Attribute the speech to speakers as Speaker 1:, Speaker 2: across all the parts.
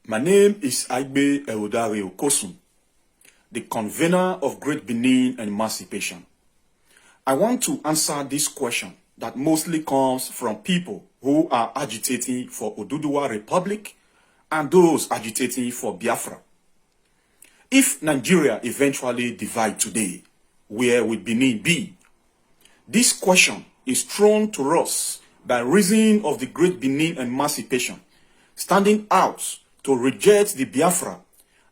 Speaker 1: My name is Aigbe Eudare Okosun, the convener of Great Benin Emancipation. I want to answer this question that mostly comes from people who are agitating for Oduduwa Republic and those agitating for Biafra. If Nigeria eventually divide today, where will Benin be? This question is thrown to us by reason of the Great Benin Emancipation standing out to reject the Biafra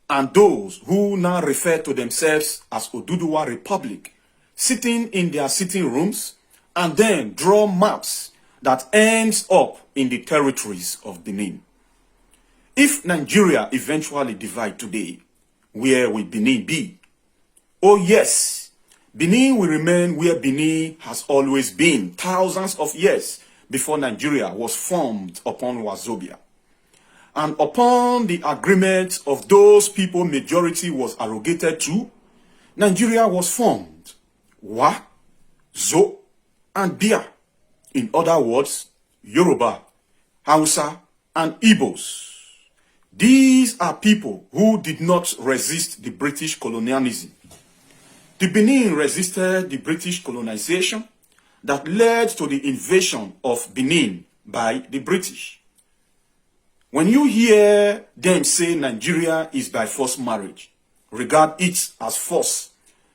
Speaker 1: and those who now refer to themselves as Oduduwa Republic, sitting in their sitting rooms and then draw maps that ends up in the territories of Benin. If Nigeria eventually divide today, where will Benin be? Oh yes, Benin will remain where Benin has always been thousands of years before Nigeria was formed upon Wazobia. And upon the agreement of those people majority was arrogated to, Nigeria was formed. Wa, Zo, and Bia. In other words, Yoruba, Hausa, and Igbos. These are people who did not resist the British colonialism. The Benin resisted the British colonization that led to the invasion of Benin by the British. When you hear them say Nigeria is by forced marriage, regard it as force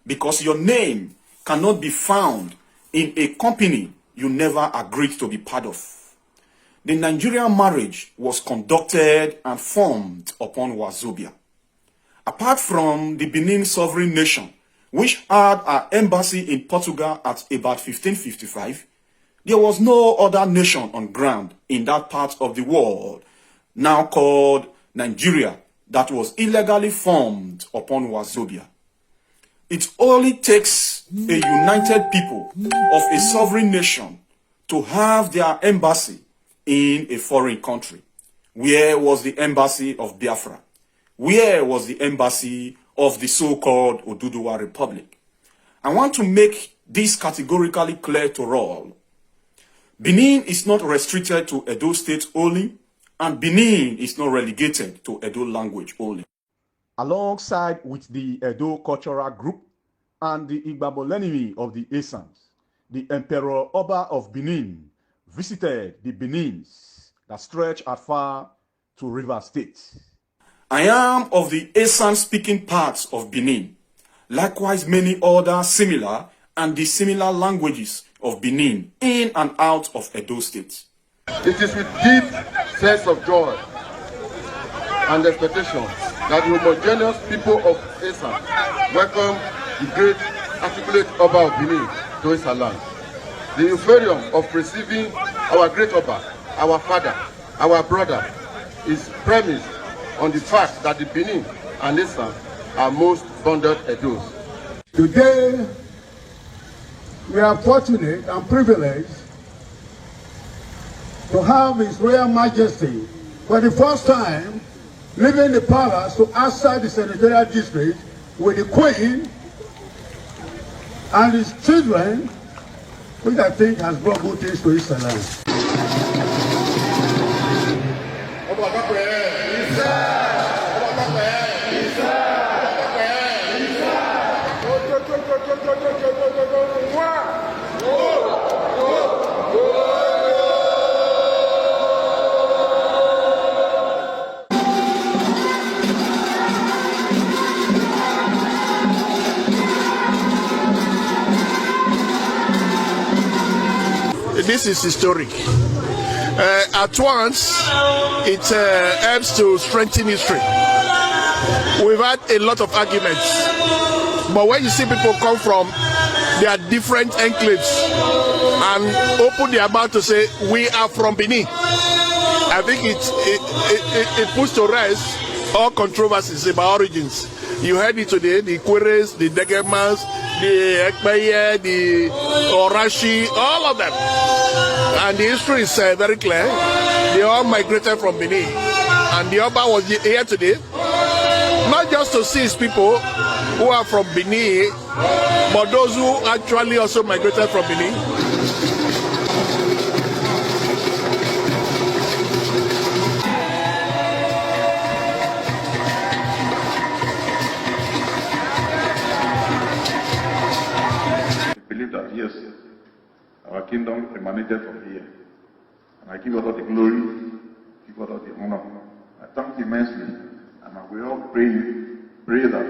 Speaker 1: because your name cannot be found in a company you never agreed to be part of. The Nigerian marriage was conducted and formed upon Wazobia. Apart from the Benin sovereign nation, which had an embassy in Portugal at about 1555, there was no other nation on ground in that part of the world now called Nigeria, that was illegally formed upon Wazobia. It only takes a united people of a sovereign nation to have their embassy in a foreign country. Where was the embassy of Biafra? Where was the embassy of the so-called Oduduwa Republic? I want to make this categorically clear to all. Benin is not restricted to Edo State only, and Benin is not relegated to Edo language only. Alongside with the Edo cultural group and the Igbabolenimi of the Esans, the Emperor Oba of Benin visited the Benins that stretch as far to River State. I am of the Esan-speaking parts of Benin, likewise many other similar and dissimilar languages of Benin in and out of Edo State.
Speaker 2: It is with deep sense of joy and expectation that the homogeneous people of Esan welcome the great articulate Oba of Benin to his land. The euphorium of receiving our great Oba, our father, our brother, is premised on the fact that the Benin and Esan are most bonded Edos.
Speaker 3: Today, we are fortunate and privileged to have His Royal Majesty for the first time leaving the palace to outside the senatorial district with the Queen and his children, which I think has brought good things to his land.
Speaker 4: This is historic. At once, it helps to strengthen history. We've had a lot of arguments, but when you see people come from their different enclaves and open their mouth to say, we are from Benin, I think it puts to rest all controversies about origins. You heard it today, the Queres, the Degemans, the Ekpeye, the Orashi, all of them. And the history is very clear. They all migrated from Benin. And the Oba was here today, not just to see his people who are from Benin, but those who actually also migrated from Benin.
Speaker 5: yes, our kingdom emanated from here. And I give God all the glory, give God all the honor. I thank you immensely. And we all pray that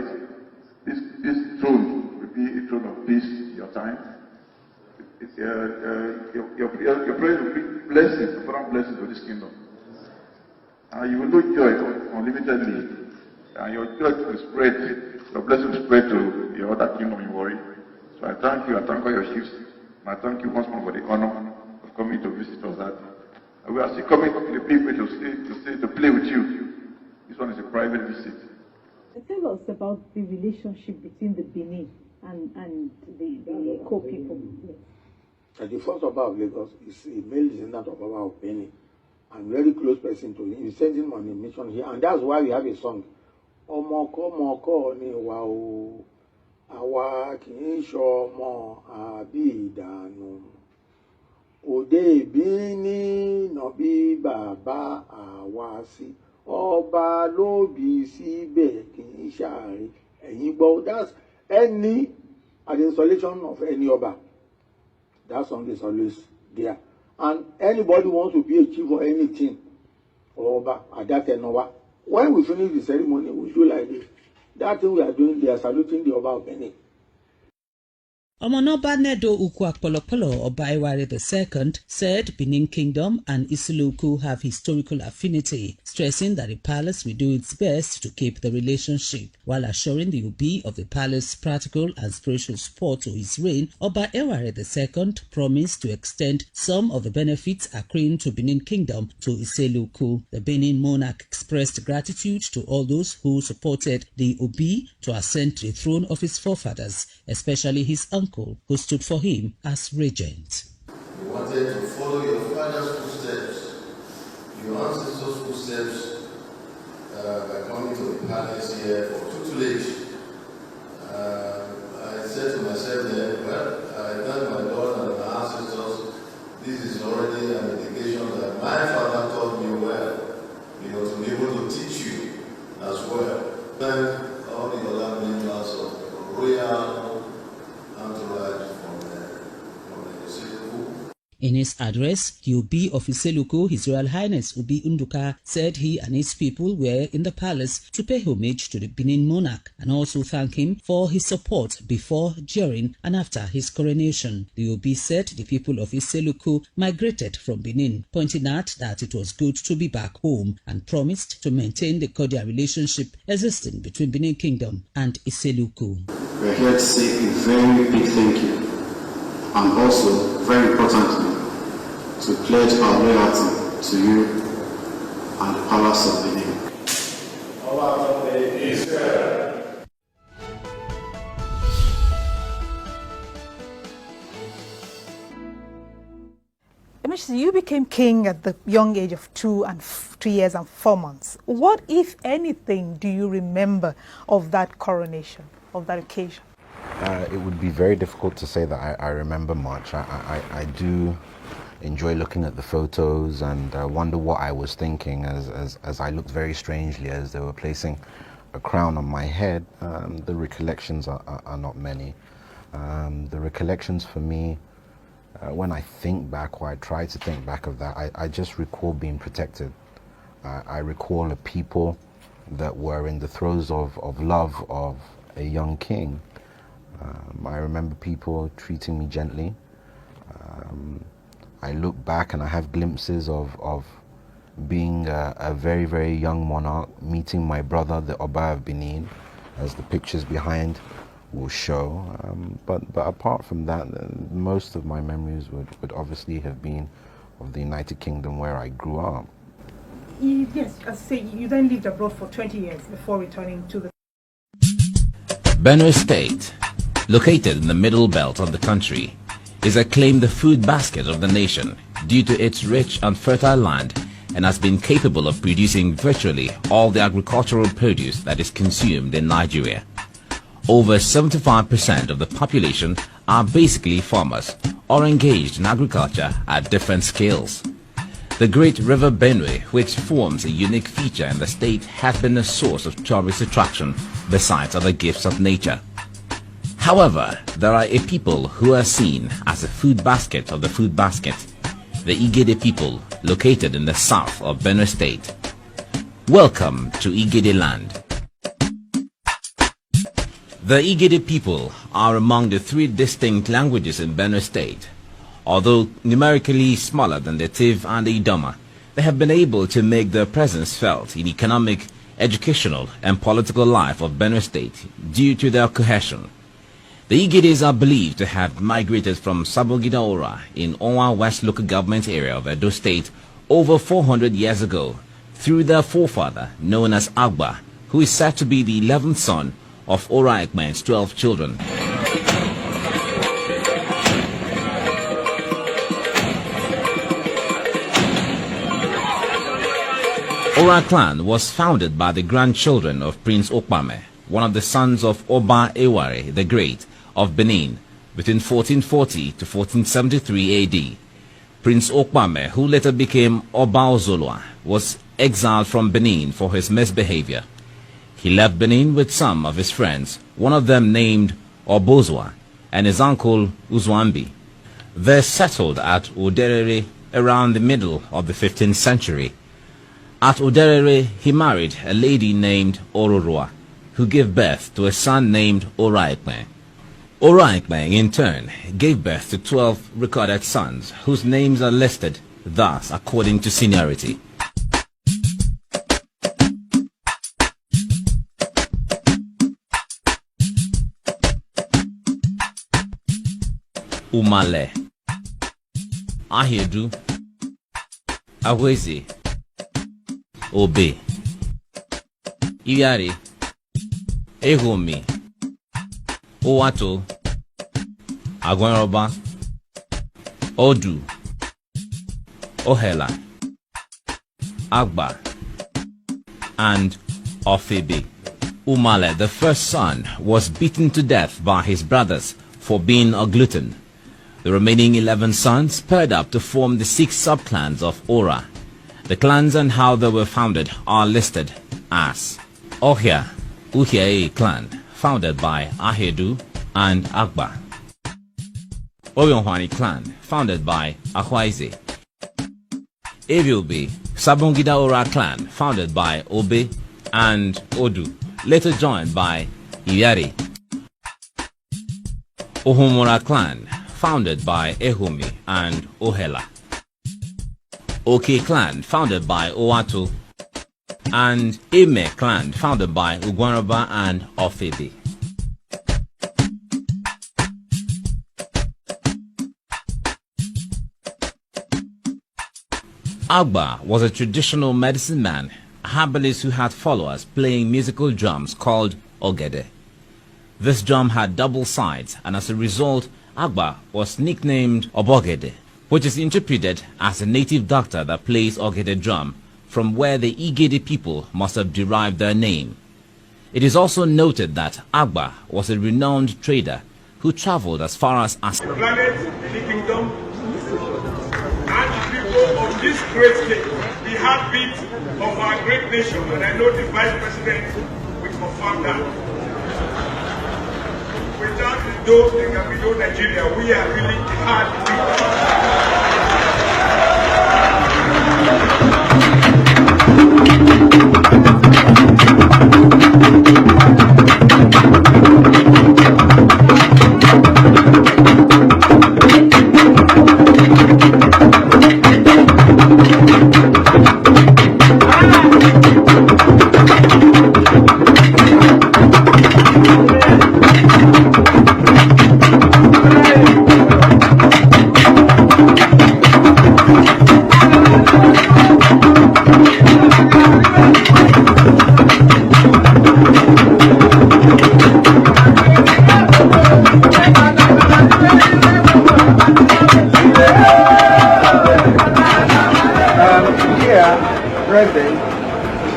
Speaker 5: this throne will be a throne of peace in your time. Your prayer will bring blessings, profound blessings to this kingdom. And you will know joy unlimitedly. And your joy will spread, your blessing will spread to your other kingdom in Warri. So I thank you, I thank all your chiefs. And I thank you once more for the honor of coming to visit us that. And we are still coming to the people to play with you. This one is a private visit.
Speaker 6: Tell us about the relationship between the Benin and the co-people.
Speaker 3: The first Oba of Lagos is a male descendant of Oba of Benin, and very close person to him. He's sending him on a mission here, and that's why we have a song. Omoko ni wa o, awa kìí ṣọmọ àbídànù. Òde Benin no bí bàbá àwa sí. Ọba ló bí síbẹ̀ kìí ṣàárẹ̀. Ẹ̀yin gbọ́, that's any at the installation of any Oba. That song is always there. And anybody wants to be a chief or anything, or Oba, at that end, when we finish the ceremony, we do like this. That thing we are doing, they are saluting the Oba of Benin.
Speaker 7: Omonoba Nedo Ukwu Oba Eware II said Benin Kingdom and Isiluku have historical affinity, stressing that the palace will do its best to keep the relationship, while assuring the Obi of the palace practical and spiritual support to his reign. Oba Eware II promised to extend some of the benefits accruing to Benin Kingdom to Isiluku. The Benin monarch expressed gratitude to all those who supported the Obi to ascend to the throne of his forefathers, especially his uncle, who stood for him as regent.
Speaker 8: You wanted to follow your father's footsteps, your ancestors' footsteps, by coming to the palace here for tutelage. I said to myself then, well, I thank my God and my ancestors. This is already an indication that my father taught me well, to be able to teach you as well. Thank all the other members of royal entourage from the Isiluku.
Speaker 7: In his address, the Obi of Isiluku, His Royal Highness Obi Nduka, said he and his people were in the palace to pay homage to the Benin monarch and also thank him for his support before, during, and after his coronation. The Obi said the people of Isiluku migrated from Benin, pointing out that it was good to be back home, and promised to maintain the cordial relationship existing between Benin Kingdom and Isiluku.
Speaker 9: We're here to say a very big thank you, and also, very importantly, to pledge our loyalty to you and the Palace of Benin.
Speaker 6: You became king at the young age of 2 years and 4 months. What, if anything, do you remember of that coronation, of that occasion?
Speaker 10: It would be very difficult to say that I remember much. I do enjoy looking at the photos and wonder what I was thinking as I looked very strangely as they were placing a crown on my head. The recollections are not many. The recollections for me, when I think back, or I try to think back of that, I just recall being protected. I recall a people that were in the throes of love of a young king. I remember people treating me gently. I look back and I have glimpses of being a very, very young monarch, meeting my brother, the Oba of Benin, as the pictures behind will show. But apart from that, most of my memories would obviously have been of the United Kingdom where I grew up.
Speaker 6: Yes, as I say, you then lived abroad for 20 years before returning to the...
Speaker 11: Benue State, located in the middle belt of the country, is acclaimed the food basket of the nation due to its rich and fertile land, and has been capable of producing virtually all the agricultural produce that is consumed in Nigeria. Over 75% of the population are basically farmers or engaged in agriculture at different scales. The great river Benue, which forms a unique feature in the state, has been a source of tourist attraction besides other gifts of nature. However, there are a people who are seen as a food basket of the food basket, the Igede people located in the south of Benue State. Welcome to Igede land. The Igede people are among the 3 distinct languages in Benue State. Although numerically smaller than the Tiv and the Idoma, they have been able to make their presence felt in economic, educational and political life of Benue State due to their cohesion. The Igedes are believed to have migrated from Sabongida Ora in Onwa West local government area of Edo State over 400 years ago through their forefather known as Agba, who is said to be the 11th son of Ora Ekmen's 12 children. Ora clan was founded by the grandchildren of Prince Okpame, one of the sons of Oba Eware the Great of Benin, between 1440 to 1473 AD. Prince Okpame, who later became Oba Ozolwa, was exiled from Benin for his misbehavior. He left Benin with some of his friends, one of them named Obozwa, and his uncle Uzwambi. They settled at Uderere around the middle of the 15th century. At Uderere, he married a lady named Ororua, who gave birth to a son named Oraikme. Oraikme, in turn, gave birth to 12 recorded sons, whose names are listed thus according to seniority. Umale, Ahedu, Aweze, Obe, Iyari, Ehomi, Owato, Agwanroba, Odu, Ohela, Agba, and Ofebe. Umale, the first son, was beaten to death by his brothers for being a glutton. The remaining 11 sons paired up to form the 6 sub-clans of Ora. The clans and how they were founded are listed as Ohia, Uhiae clan, founded by Ahedu and Agba. Oyonhwani clan, founded by Ahwaize. Ebiobe, Sabongida Ora clan, founded by Obe and Odu, later joined by Iyari. Ohomora clan, founded by Ehomi and Ohela. Oke clan, founded by Owato, and Eme clan, founded by Ugwanroba and Ofebe. Agba was a traditional medicine man, a herbalist who had followers playing musical drums called Ogede. This drum had double sides, and as a result, Agba was nicknamed Obogede, which is interpreted as a native doctor that plays Ogede drum, from where the Igede people must have derived their name. It is also noted that Agba was a renowned trader who traveled as far as
Speaker 12: the planet, the kingdom, and the people of this great state, the heartbeat of our great nation, and I know the Vice President will confirm that. Without the dough, there can be no Nigeria. We are really the heartbeat.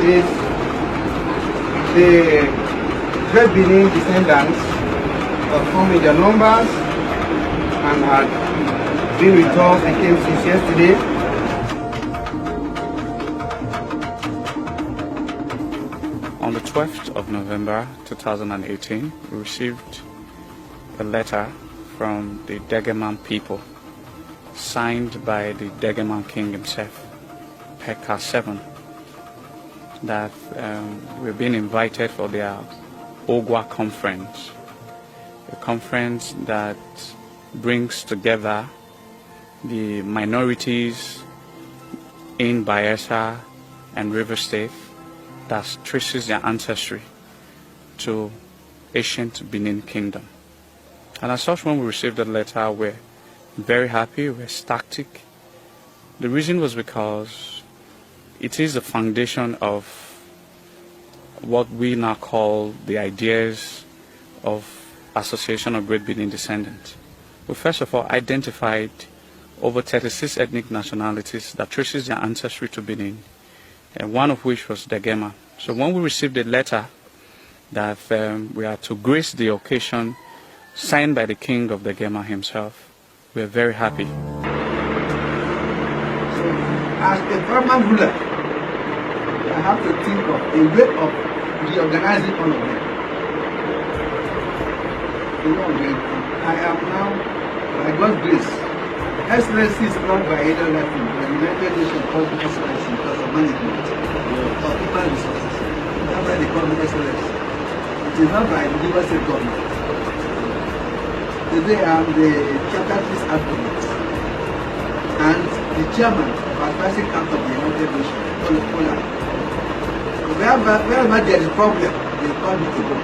Speaker 13: Is the Great Benin descendants of whom in their numbers and had been with us and came since yesterday.
Speaker 14: On the 12th of November 2018, we received a letter from the Degeman people, signed by the Degeman king himself, Pekka 7, that we've been invited for their Ogwa conference, a conference that brings together the minorities in Bayelsa and River State that traces their ancestry to ancient Benin Kingdom. And as such, when we received the letter, we're very happy, we're ecstatic. The reason was because it is the foundation of what we now call the ideas of Association of Great Benin Descendants. We first of all identified over 36 ethnic nationalities that traces their ancestry to Benin, and one of which was Degema. So when we received a letter that we are to grace the occasion, signed by the king of Degema himself, we are very happy.
Speaker 13: So, as a paramount ruler, I have to think of a way of reorganizing all of them. I am now, by God's grace, Excellency is not by either level, but the United Nations calls me Excellency because of management or human resources. That's why they call me Excellency. It is not by the River State government. Today I am the Charter Peace Advocate and the chairman of Advisory Council of the United Nations, Poland. Wherever there is a problem, they call me to go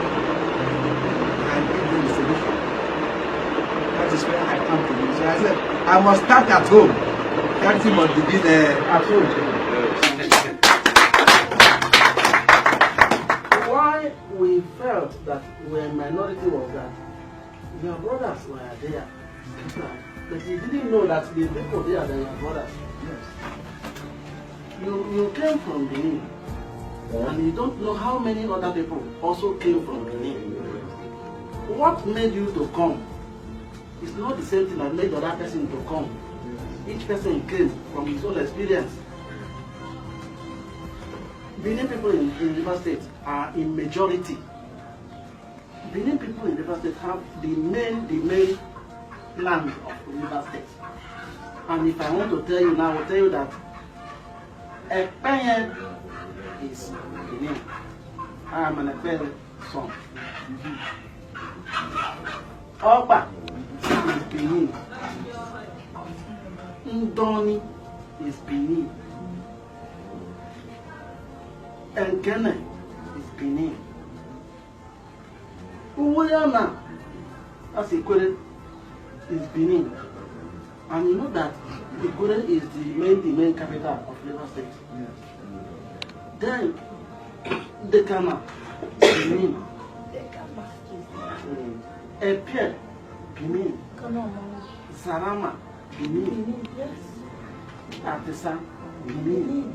Speaker 13: and give them the solution. That is where I come to you. So I said, I must start at home. Everything must begin at home. Why we felt that we were a minority was that your brothers were there, but you didn't know that the people there are your brothers. Yes. You came from Benin, and you don't know how many other people also came from Benin. What made you to come? It's not the same thing that made the other person to come. Each person came from his own experience. Benin people in River State are in majority. Benin people in River State have the main land of River State. And if I want to tell you now, I will tell you that Ekpenye is Benin. I am an Ekpenye son. Oba is Benin. Ndoni is Benin. Engene is Benin. Uwayana, as Ikwere, is Benin. And you know that Ikwere is the main capital of River State. Yes. Then, Dekama, Benin. Epie, Benin. Sarama, Benin. Artisan, Benin.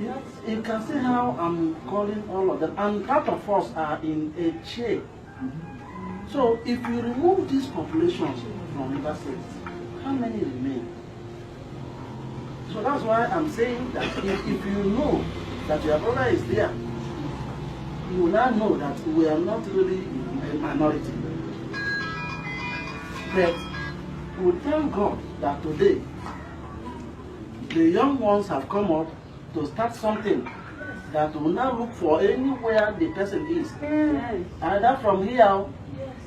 Speaker 13: Yes. You can see how I'm calling all of them. And part of us are in a chain. So if you remove these populations from River State, how many remain? So that's why I'm saying that if you know that your brother is there, you will now know that we are not really a minority. But we thank God that today the young ones have come up to start something that will now look for anywhere the person is. Either from here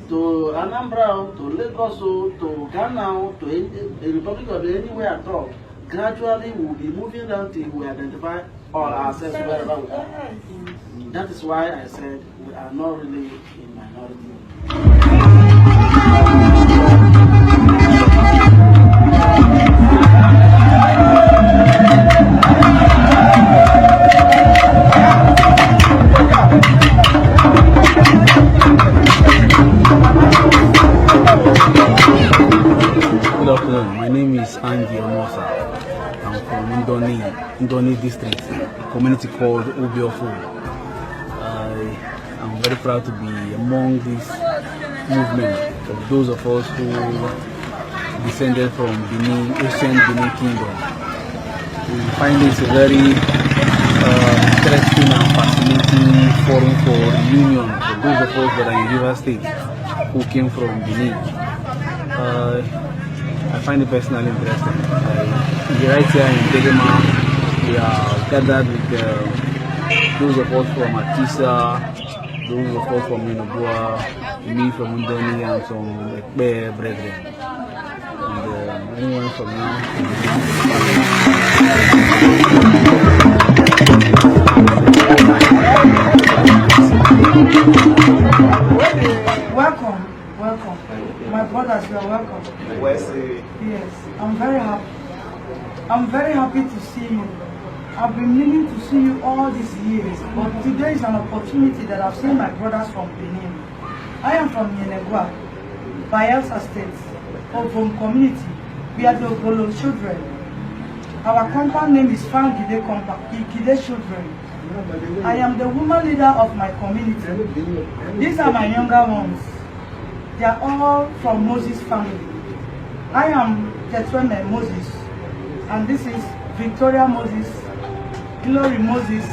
Speaker 13: to Anambra, to Lagos, to Ghana, to the Republic of anywhere at all. Gradually we will be moving down till we identify all ourselves wherever we are. That is why I said we are not really in minority.
Speaker 15: Good afternoon. My name is Andy Amosa. I'm from Ndoni district, a community called Obiofo. I'm very proud to be among this movement of those of us who descended from Benin, ancient Benin Kingdom. We find this a very interesting and fascinating forum for reunion for those of us that are in River State. who came from Benin. I find it personally interesting. Right here in Degema, we are gathered with those of us from Atisa, those of us from Minobua, me from Undoni, and some Ekbe brethren. And anyone from now.
Speaker 13: Welcome. My brothers, you are welcome. Yes, I'm very happy. I'm very happy to see you. I've been meaning to see you all these years, but today is an opportunity that I've seen my brothers from Benin. I am from Yenegua, Bayelsa State, Ovum community. We are the Ogolo children. Our compound name is Fangide Children. I am the woman leader of my community. These are my younger ones. They are all from Moses family. I am Tetweme Moses, and this is Victoria Moses, Glory Moses.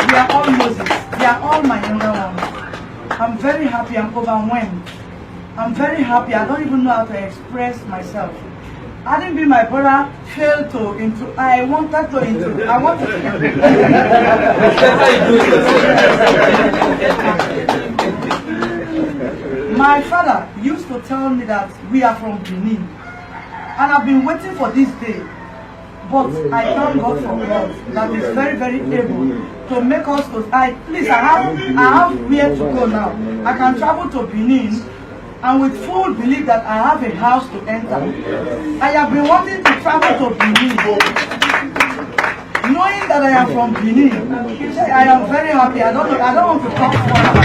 Speaker 13: They are all Moses. They are all my younger ones. I'm very happy. I'm overwhelmed. I'm very happy. I don't even know how to express myself. I didn't be my brother failed to into. I wanted to into. I wanted My father used to tell me that we are from Benin, and I've been waiting for this day. But I thank God for God that is very, very able to make us to. I have where to go now. I can travel to Benin, and with full belief that I have a house to enter. I have been wanting to travel to Benin, knowing that I am from Benin. I am very happy. I don't want to talk further.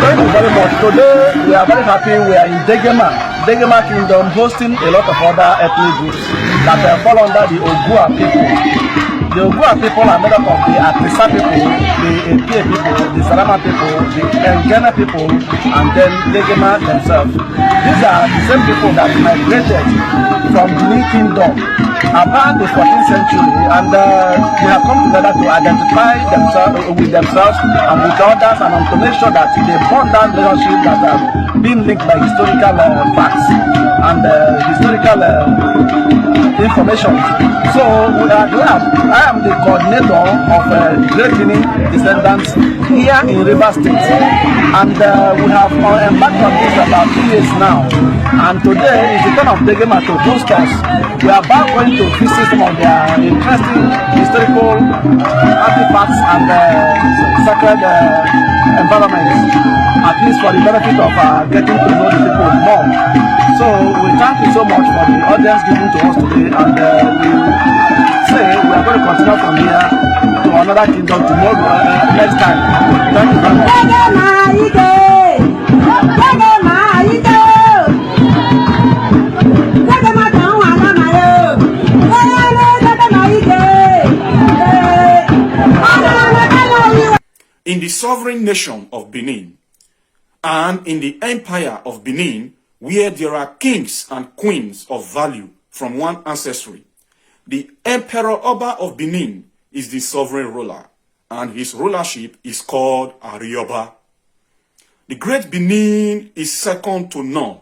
Speaker 15: Thank you very much. Today we are very happy. We are in Degema Kingdom, hosting a lot of other ethnic groups that fall under the Ogua people. The Ogua people are made up of the Atisa people, the Epie people, the Sarama people, the Ngene people, and then Degema themselves. These are the same people that migrated from Benin Kingdom about the 14th century, and they have come together to identify themselves with themselves and with others, and to make sure that they bond that relationship that have been linked by historical facts and historical information. So we are glad. I am the coordinator of Great Benin Descendants here in Rivers State, and we have embarked on this about 2 years now. And today is the turn of Degema to host us. We are about going to visit some of their interesting historical artifacts and sacred environments, at least for the benefit of getting to know the people more. So we thank you so much for the audience given to us today, and we say we are going to continue from here to another kingdom tomorrow, next time. Thank you very much.
Speaker 1: In the sovereign nation of Benin and in the empire of Benin, where there are kings and queens of value from one ancestry, the Emperor Oba of Benin is the sovereign ruler, and his rulership is called Arioba. The great Benin is second to none.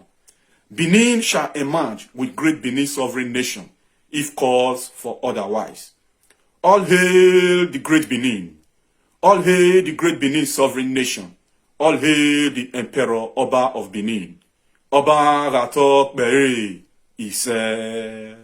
Speaker 1: Benin shall emerge with great Benin sovereign nation, if cause for otherwise. All hail the great Benin. All hail the great Benin sovereign nation. All hail the Emperor Oba of Benin. Oba Ratok Bere, he said.